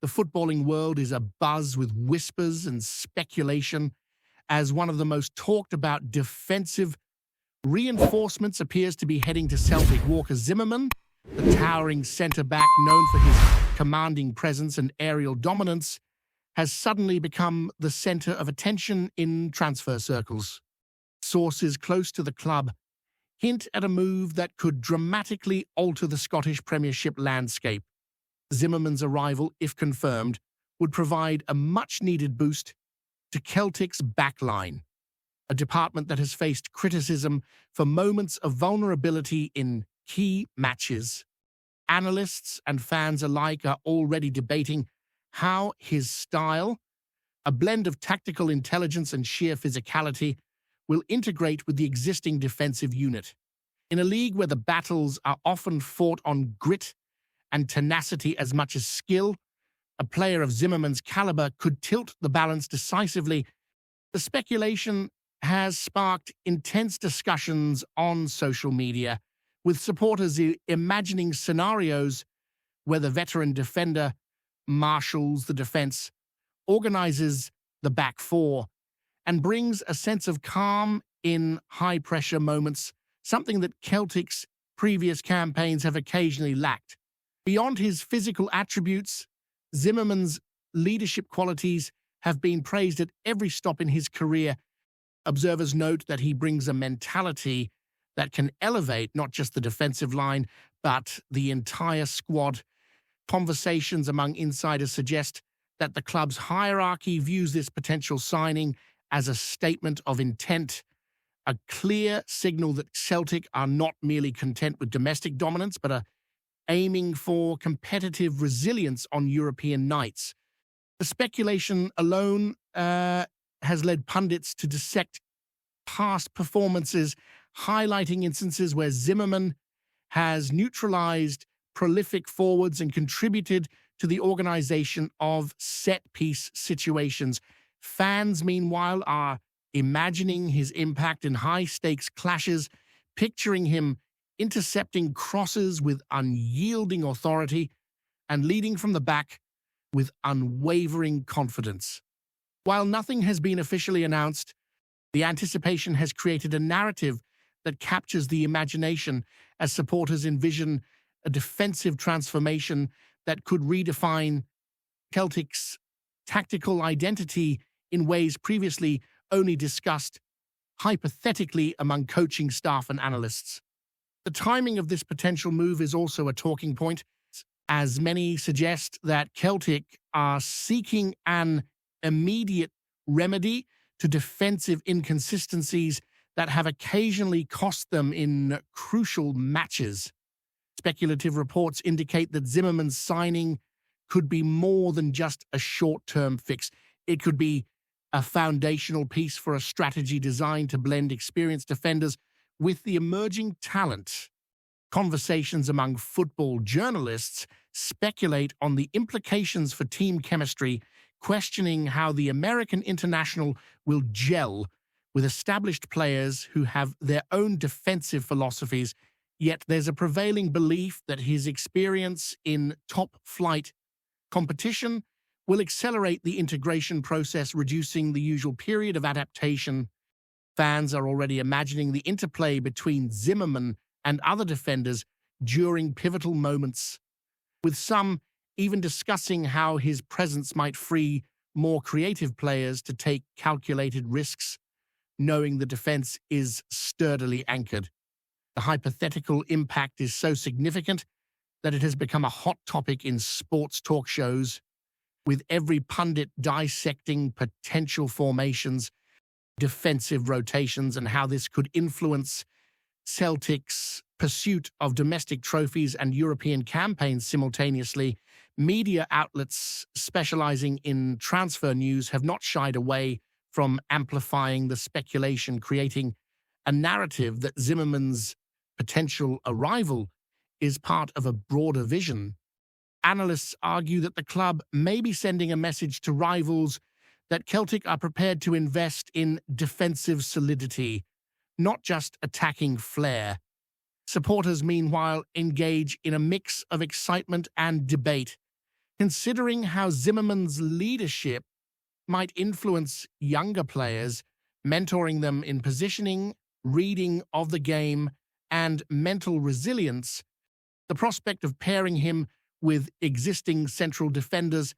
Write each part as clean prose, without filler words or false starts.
The footballing world is abuzz with whispers and speculation as one of the most talked about defensive reinforcements appears to be heading to Celtic. Walker Zimmerman, the towering centre-back known for his commanding presence and aerial dominance, has suddenly become the centre of attention in transfer circles. Sources close to the club hint at a move that could dramatically alter the Scottish Premiership landscape. Zimmerman's arrival, if confirmed, would provide a much-needed boost to Celtic's backline, a department that has faced criticism for moments of vulnerability in key matches. Analysts and fans alike are already debating how his style, a blend of tactical intelligence and sheer physicality, will integrate with the existing defensive unit. In a league where the battles are often fought on grit and tenacity as much as skill, a player of Zimmerman's caliber could tilt the balance decisively. The speculation has sparked intense discussions on social media, with supporters imagining scenarios where the veteran defender marshals the defense, organizes the back four, and brings a sense of calm in high-pressure moments, something that Celtic's previous campaigns have occasionally lacked. Beyond his physical attributes, Zimmerman's leadership qualities have been praised at every stop in his career. Observers note that he brings a mentality that can elevate not just the defensive line, but the entire squad. Conversations among insiders suggest that the club's hierarchy views this potential signing as a statement of intent, a clear signal that Celtic are not merely content with domestic dominance, but are aiming for competitive resilience on European nights. The speculation alone has led pundits to dissect past performances, highlighting instances where Zimmerman has neutralized prolific forwards and contributed to the organization of set-piece situations. Fans, meanwhile, are imagining his impact in high-stakes clashes, picturing him intercepting crosses with unyielding authority and leading from the back with unwavering confidence. While nothing has been officially announced, the anticipation has created a narrative that captures the imagination as supporters envision a defensive transformation that could redefine Celtic's tactical identity in ways previously only discussed hypothetically among coaching staff and analysts. The timing of this potential move is also a talking point, as many suggest that Celtic are seeking an immediate remedy to defensive inconsistencies that have occasionally cost them in crucial matches. Speculative reports indicate that Zimmerman's signing could be more than just a short-term fix. It could be a foundational piece for a strategy designed to blend experienced defenders with the emerging talent. Conversations among football journalists speculate on the implications for team chemistry, questioning how the American international will gel with established players who have their own defensive philosophies. Yet there's a prevailing belief that his experience in top-flight competition will accelerate the integration process, reducing the usual period of adaptation. Fans are already imagining the interplay between Zimmerman and other defenders during pivotal moments, with some even discussing how his presence might free more creative players to take calculated risks, knowing the defense is sturdily anchored. The hypothetical impact is so significant that it has become a hot topic in sports talk shows, with every pundit dissecting potential formations, defensive rotations, and how this could influence Celtic's pursuit of domestic trophies and European campaigns simultaneously. Media outlets specializing in transfer news have not shied away from amplifying the speculation, creating a narrative that Zimmerman's potential arrival is part of a broader vision. Analysts argue that the club may be sending a message to rivals that Celtic are prepared to invest in defensive solidity, not just attacking flair. Supporters, meanwhile, engage in a mix of excitement and debate. Considering how Zimmerman's leadership might influence younger players, mentoring them in positioning, reading of the game, and mental resilience, the prospect of pairing him with existing central defenders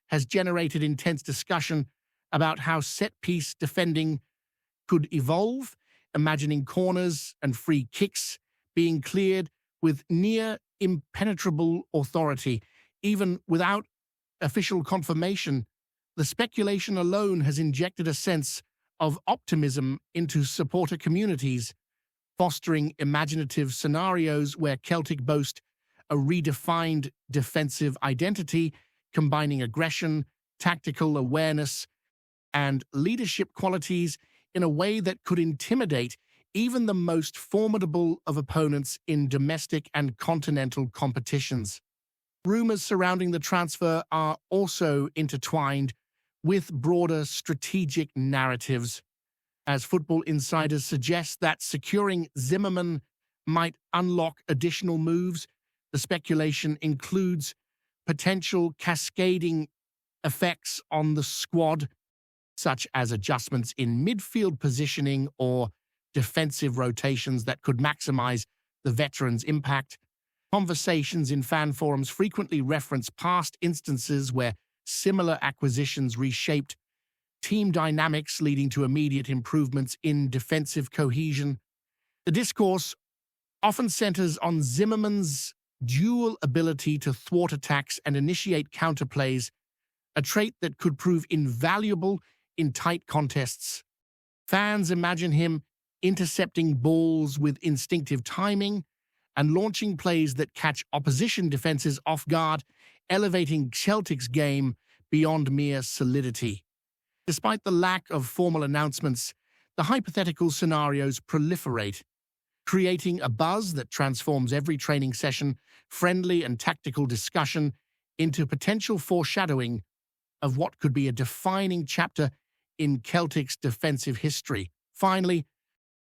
has generated intense discussion about how set-piece defending could evolve, imagining corners and free kicks being cleared with near impenetrable authority, even without official confirmation. The speculation alone has injected a sense of optimism into supporter communities, fostering imaginative scenarios where Celtic boast a redefined defensive identity, combining aggression, tactical awareness, and leadership qualities in a way that could intimidate even the most formidable of opponents in domestic and continental competitions. Rumors surrounding the transfer are also intertwined with broader strategic narratives, as Football Insiders suggest that securing Zimmerman might unlock additional moves. The speculation includes potential cascading effects on the squad, such as adjustments in midfield positioning or defensive rotations that could maximize the veteran's impact. Conversations in fan forums frequently reference past instances where similar acquisitions reshaped team dynamics, leading to immediate improvements in defensive cohesion. The discourse often centers on Zimmerman's dual ability to thwart attacks and initiate counterplays, a trait that could prove invaluable in tight contests. Fans imagine him intercepting balls with instinctive timing and launching plays that catch opposition defenses off guard, elevating Celtic's game beyond mere solidity. Despite the lack of formal announcements, the hypothetical scenarios proliferate, creating a buzz that transforms every training session, friendly and tactical discussion into potential foreshadowing of what could be a defining chapter in Celtic's defensive history. Finally,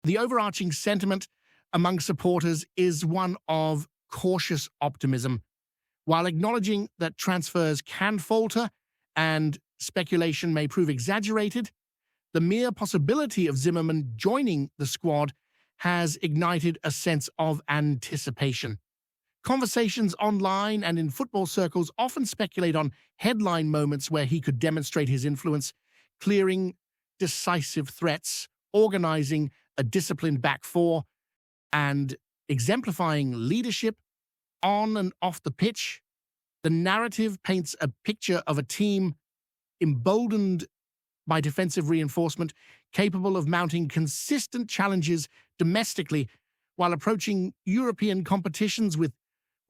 the overarching sentiment among supporters is one of cautious optimism. While acknowledging that transfers can falter and speculation may prove exaggerated, the mere possibility of Zimmerman joining the squad has ignited a sense of anticipation. Conversations online and in football circles often speculate on headline moments where he could demonstrate his influence, clearing decisive threats, organizing a disciplined back four, and exemplifying leadership on and off the pitch. The narrative paints a picture of a team emboldened by defensive reinforcement, capable of mounting consistent challenges domestically while approaching European competitions with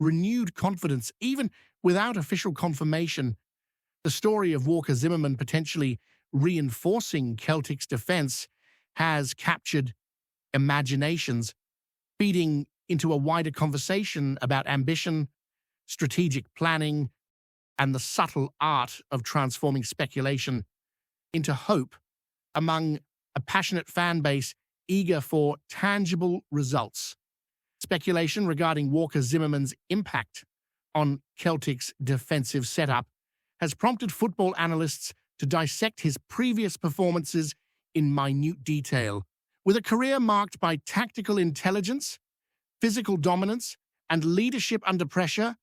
renewed confidence, even without official confirmation. The story of Walker Zimmerman potentially reinforcing Celtic's defense has captured imaginations, feeding into a wider conversation about ambition, strategic planning, and the subtle art of transforming speculation into hope among a passionate fan base eager for tangible results. Speculation regarding Walker Zimmerman's impact on Celtic's defensive setup has prompted football analysts to dissect his previous performances in minute detail. With a career marked by tactical intelligence, physical dominance, and leadership under pressure,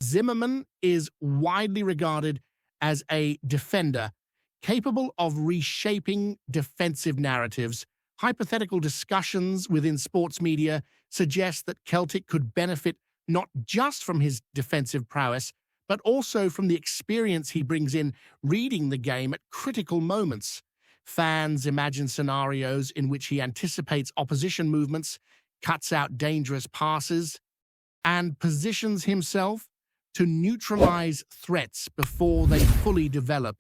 Zimmerman is widely regarded as a defender capable of reshaping defensive narratives. Hypothetical discussions within sports media suggest that Celtic could benefit not just from his defensive prowess, but also from the experience he brings in reading the game at critical moments. Fans imagine scenarios in which he anticipates opposition movements, cuts out dangerous passes, and positions himself to neutralize threats before they fully develop.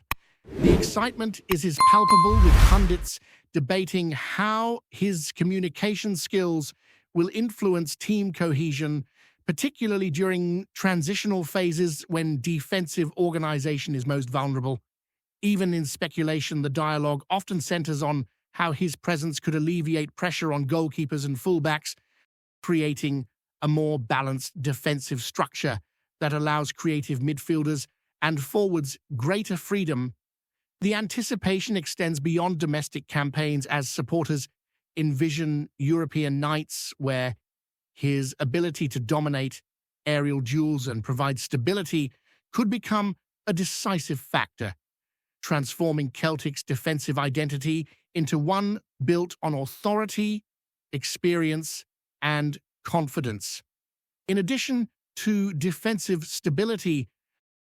The excitement is palpable, with pundits debating how his communication skills will influence team cohesion, particularly during transitional phases when defensive organization is most vulnerable. Even in speculation, the dialogue often centers on how his presence could alleviate pressure on goalkeepers and fullbacks, creating a more balanced defensive structure that allows creative midfielders and forwards greater freedom, the anticipation extends beyond domestic campaigns as supporters envision European nights where his ability to dominate aerial duels and provide stability could become a decisive factor, transforming Celtic's defensive identity into one built on authority, experience, and confidence. In addition to defensive stability,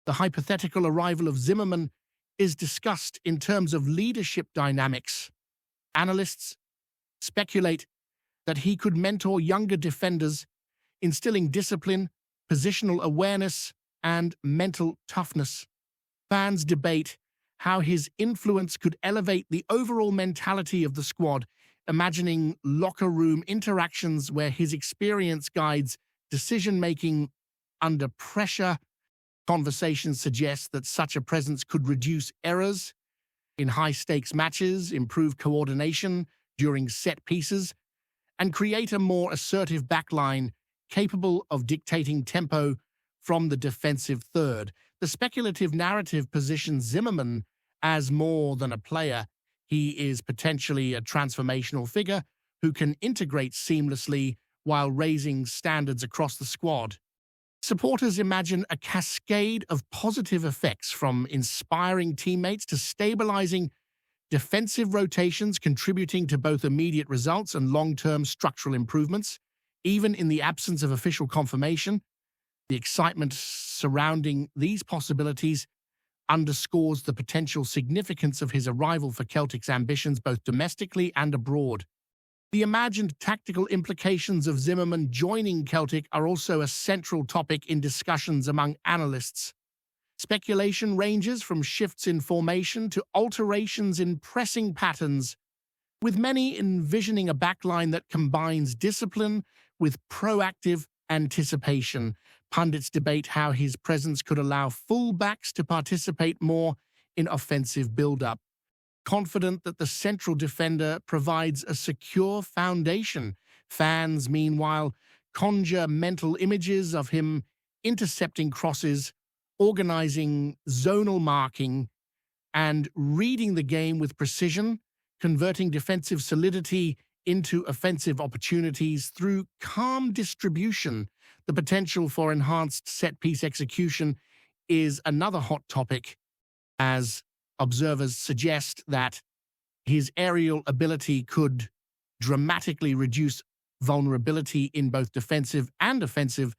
the hypothetical arrival of Zimmerman is discussed in terms of leadership dynamics. Analysts speculate that he could mentor younger defenders, instilling discipline, positional awareness, and mental toughness. Fans debate how his influence could elevate the overall mentality of the squad, imagining locker room interactions where his experience guides decision-making under pressure. Conversations suggest that such a presence could reduce errors in high-stakes matches, improve coordination during set pieces, and create a more assertive backline capable of dictating tempo from the defensive third. The speculative narrative positions Zimmerman as more than a player. He is potentially a transformational figure who can integrate seamlessly while raising standards across the squad. Supporters imagine a cascade of positive effects, from inspiring teammates to stabilizing defensive rotations, contributing to both immediate results and long-term structural improvements. Even in the absence of official confirmation, the excitement surrounding these possibilities underscores the potential significance of his arrival for Celtic's ambitions both domestically and abroad. The imagined tactical implications of Zimmerman joining Celtic are also a central topic in discussions among analysts. Speculation ranges from shifts in formation to alterations in pressing patterns, with many envisioning a backline that combines discipline with proactive anticipation. Pundits debate how his presence could allow fullbacks to participate more in offensive build-up, confident that the central defender provides a secure foundation. Fans, meanwhile, conjure mental images of him intercepting crosses, organizing zonal marking, and reading the game with precision, converting defensive solidity into offensive opportunities through calm distribution. The potential for enhanced set-piece execution is another hot topic, as observers suggest that his aerial ability could dramatically reduce vulnerability in both defensive and offensive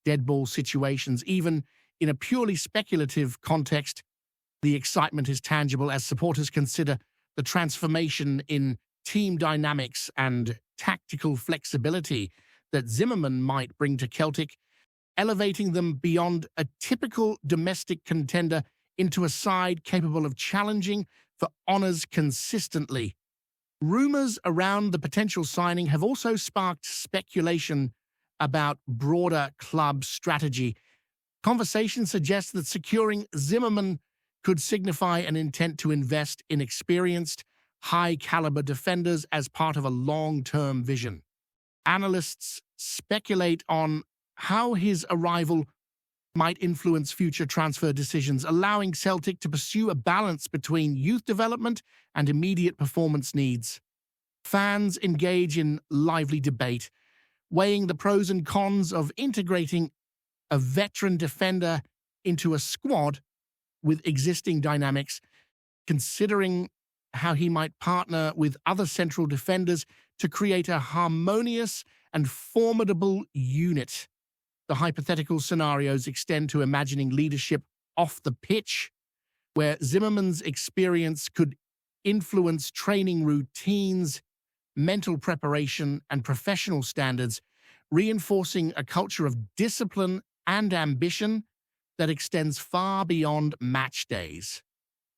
dead ball situations. Even in a purely speculative context, the excitement is tangible as supporters consider the transformation in team dynamics and tactical flexibility that Zimmerman might bring to Celtic, elevating them beyond a typical domestic contender into a side capable of challenging for honours consistently. Rumours around the potential signing have also sparked speculation about broader club strategy. Conversation suggests that securing Zimmerman could signify an intent to invest in experienced, high-caliber defenders as part of a long-term vision. Analysts speculate on how his arrival might influence future transfer decisions, allowing Celtic to pursue a balance between youth development and immediate performance needs. Fans engage in lively debate, weighing the pros and cons of integrating a veteran defender into a squad with existing dynamics, considering how he might partner with other central defenders to create a harmonious and formidable unit. The hypothetical scenarios extend to imagining leadership off the pitch, where Zimmerman's experience could influence training routines, mental preparation, and professional standards, reinforcing a culture of discipline and ambition that extends far beyond match days.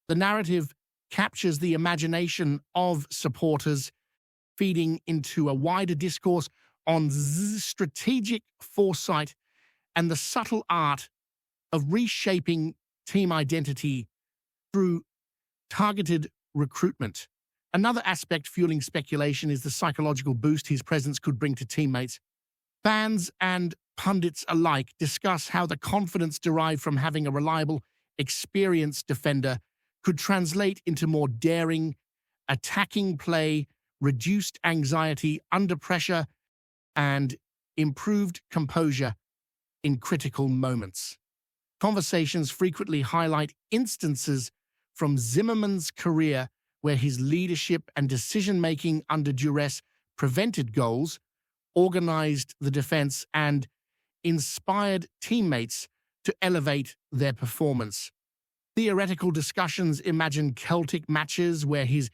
The narrative captures the imagination of supporters, feeding into a wider discourse on strategic foresight and the subtle art of reshaping team identity through targeted recruitment. Another aspect fueling speculation is the psychological boost his presence could bring to teammates. Fans and pundits alike discuss how the confidence derived from having a reliable, experienced defender could translate into more daring, attacking play, reduced anxiety under pressure, and improved composure in critical moments. Conversations frequently highlight instances from Zimmerman's career where his leadership and decision-making under duress prevented goals, organized the defense, and inspired teammates to elevate their performance. Theoretical discussions imagine Celtic matches where his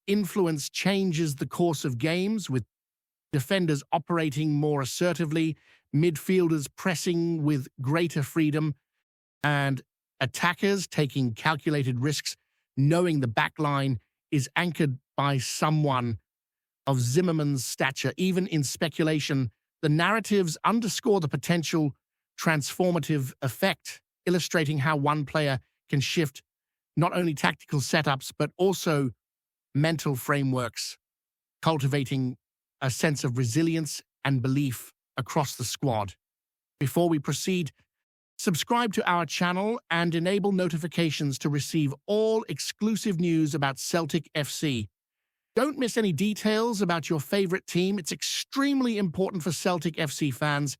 influence changes the course of games, with defenders operating more assertively, midfielders pressing with greater freedom, and attackers taking calculated risks, knowing the backline is anchored by someone of Zimmerman's stature. Even in speculation, the narratives underscore the potential transformative effect, illustrating how one player can shift not only tactical setups but also mental frameworks, cultivating a sense of resilience and belief across the squad. Before we proceed, subscribe to our channel and enable notifications to receive all exclusive news about Celtic FC. Don't miss any details about your favorite team. It's extremely important for Celtic FC fans.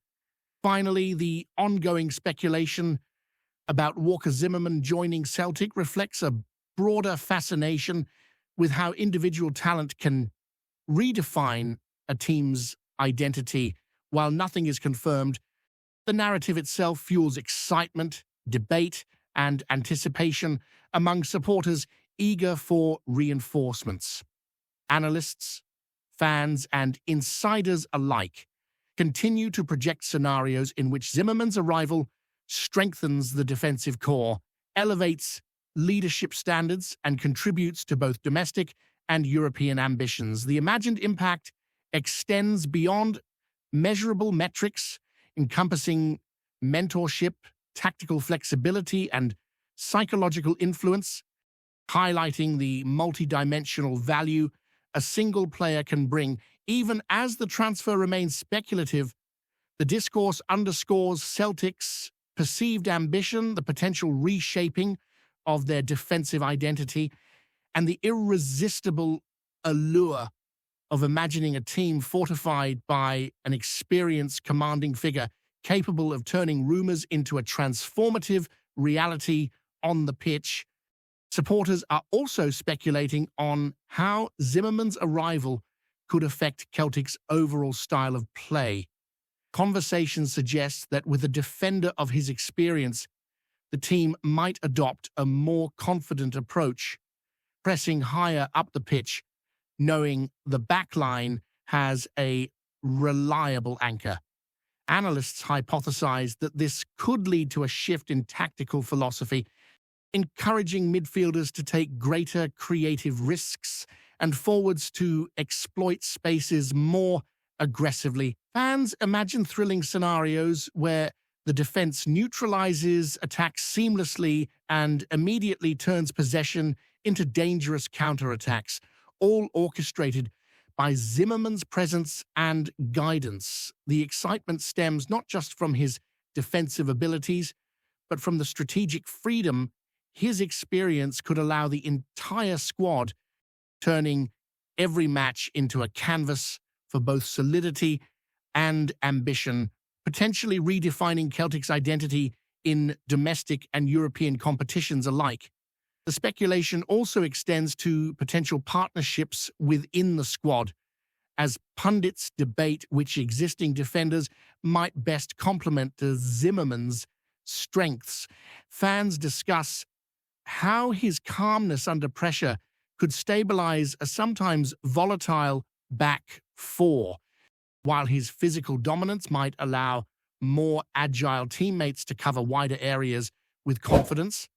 Finally, the ongoing speculation about Walker Zimmerman joining Celtic reflects a broader fascination with how individual talent can redefine a team's identity. While nothing is confirmed, the narrative itself fuels excitement, debate, and anticipation among supporters eager for reinforcements. Analysts, fans, and insiders alike continue to project scenarios in which Zimmerman's arrival strengthens the defensive core, elevates leadership standards, and contributes to both domestic and European ambitions. The imagined impact extends beyond measurable metrics, encompassing mentorship, tactical flexibility, and psychological influence, highlighting the multidimensional value a single player can bring. Even as the transfer remains speculative, the discourse underscores Celtic's perceived ambition, the potential reshaping of their defensive identity, and the irresistible allure of imagining a team fortified by an experienced commanding figure capable of turning rumors into a transformative reality on the pitch. Supporters are also speculating on how Zimmerman's arrival could affect Celtic's overall style of play. Conversations suggest that with a defender of his experience, the team might adopt a more confident approach, pressing higher up the pitch, knowing the backline has a reliable anchor. Analysts hypothesize that this could lead to a shift in tactical philosophy, encouraging midfielders to take greater creative risks and forwards to exploit spaces more aggressively. Fans imagine thrilling scenarios where the defense neutralizes attacks seamlessly and immediately turns possession into dangerous counterattacks, all orchestrated by Zimmerman's presence and guidance. The excitement stems not just from his defensive abilities, but from the strategic freedom his experience could allow the entire squad, turning every match into a canvas for both solidity and ambition, potentially redefining Celtic's identity in domestic and European competitions alike. The speculation also extends to potential partnerships within the squad, as pundits debate which existing defenders might best complement Zimmerman's strengths. Fans discuss how his calmness under pressure could stabilize a sometimes volatile back four, while his physical dominance might allow more agile teammates to cover wider areas with confidence.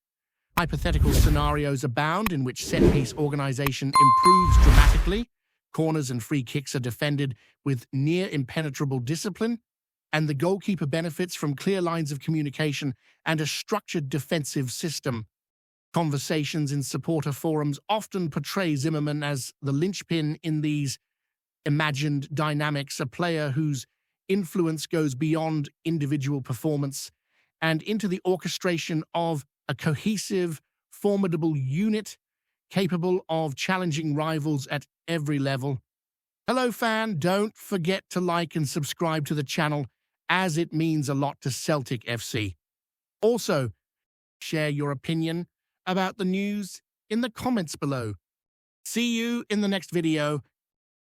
Hypothetical scenarios abound in which set-piece organization improves dramatically, corners and free kicks are defended with near-impenetrable discipline, and the goalkeeper benefits from clear lines of communication and a structured defensive system. Conversations in supporter forums often portray Zimmerman as the linchpin in these imagined dynamics, a player whose influence goes beyond individual performance and into the orchestration of a cohesive, formidable unit capable of challenging rivals at every level. Hello, fan. Don't forget to like and subscribe to the channel, as it means a lot to Celtic FC. Also, share your opinion about the news in the comments below. See you in the next video.